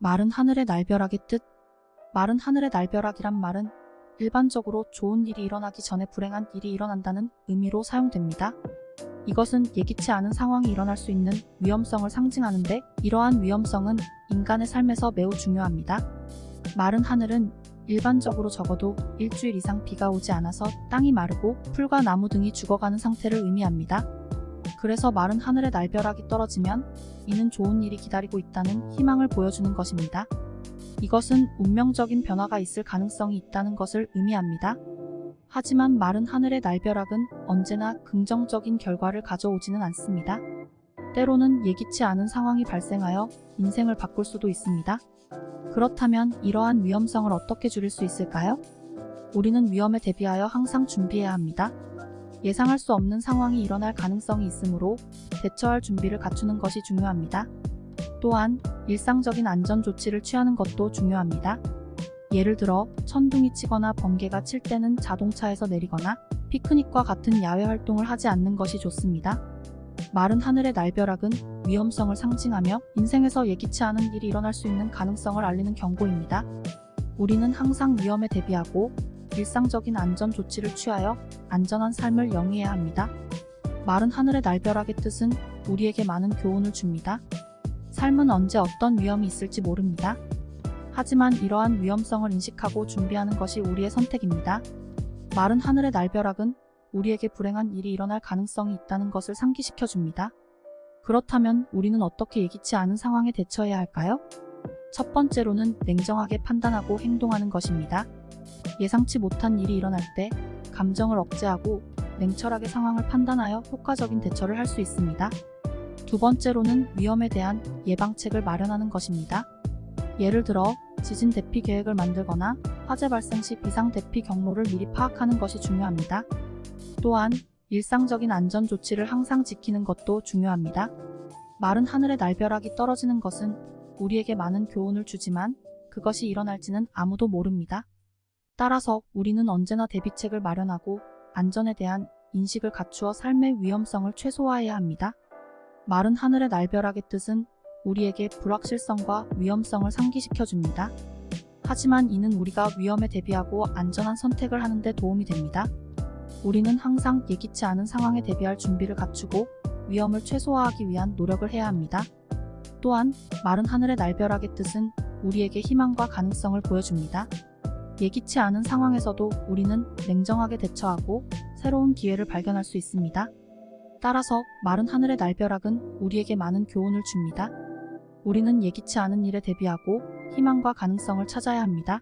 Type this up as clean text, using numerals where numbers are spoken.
마른 하늘의 날벼락의 뜻. 마른 하늘의 날벼락이란 말은 일반적으로 좋은 일이 일어나기 전에 불행한 일이 일어난다는 의미로 사용됩니다. 이것은 예기치 않은 상황이 일어날 수 있는 위험성을 상징하는데, 이러한 위험성은 인간의 삶에서 매우 중요합니다. 마른 하늘은 일반적으로 적어도 일주일 이상 비가 오지 않아서 땅이 마르고 풀과 나무 등이 죽어가는 상태를 의미합니다. 그래서 마른 하늘에 날벼락이 떨어지면 이는 좋은 일이 기다리고 있다는 희망을 보여주는 것입니다. 이것은 운명적인 변화가 있을 가능성이 있다는 것을 의미합니다. 하지만 마른 하늘의 날벼락은 언제나 긍정적인 결과를 가져오지는 않습니다. 때로는 예기치 않은 상황이 발생하여 인생을 바꿀 수도 있습니다. 그렇다면 이러한 위험성을 어떻게 줄일 수 있을까요? 우리는 위험에 대비하여 항상 준비해야 합니다. 예상할 수 없는 상황이 일어날 가능성이 있으므로 대처할 준비를 갖추는 것이 중요합니다. 또한 일상적인 안전 조치를 취하는 것도 중요합니다. 예를 들어 천둥이 치거나 번개가 칠 때는 자동차에서 내리거나 피크닉과 같은 야외 활동을 하지 않는 것이 좋습니다. 마른 하늘의 날벼락은 위험성을 상징하며 인생에서 예기치 않은 일이 일어날 수 있는 가능성을 알리는 경고입니다. 우리는 항상 위험에 대비하고 일상적인 안전 조치를 취하여 안전한 삶을 영위해야 합니다. 마른 하늘의 날벼락의 뜻은 우리에게 많은 교훈을 줍니다. 삶은 언제 어떤 위험이 있을지 모릅니다. 하지만 이러한 위험성을 인식하고 준비하는 것이 우리의 선택입니다. 마른 하늘의 날벼락은 우리에게 불행한 일이 일어날 가능성이 있다는 것을 상기시켜 줍니다. 그렇다면 우리는 어떻게 예기치 않은 상황에 대처해야 할까요? 첫 번째로는 냉정하게 판단하고 행동하는 것입니다. 예상치 못한 일이 일어날 때 감정을 억제하고 냉철하게 상황을 판단하여 효과적인 대처를 할 수 있습니다. 두 번째로는 위험에 대한 예방책을 마련하는 것입니다. 예를 들어 지진 대피 계획을 만들거나 화재 발생 시 비상 대피 경로를 미리 파악하는 것이 중요합니다. 또한 일상적인 안전 조치를 항상 지키는 것도 중요합니다. 마른 하늘의 날벼락이 떨어지는 것은 우리에게 많은 교훈을 주지만 그것이 일어날지는 아무도 모릅니다. 따라서 우리는 언제나 대비책을 마련하고 안전에 대한 인식을 갖추어 삶의 위험성을 최소화해야 합니다. 마른 하늘의 날벼락의 뜻은 우리에게 불확실성과 위험성을 상기시켜 줍니다. 하지만 이는 우리가 위험에 대비하고 안전한 선택을 하는 데 도움이 됩니다. 우리는 항상 예기치 않은 상황에 대비할 준비를 갖추고 위험을 최소화하기 위한 노력을 해야 합니다. 또한 마른 하늘의 날벼락의 뜻은 우리에게 희망과 가능성을 보여줍니다. 예기치 않은 상황에서도 우리는 냉정하게 대처하고 새로운 기회를 발견할 수 있습니다. 따라서 마른 하늘의 날벼락은 우리에게 많은 교훈을 줍니다. 우리는 예기치 않은 일에 대비하고 희망과 가능성을 찾아야 합니다.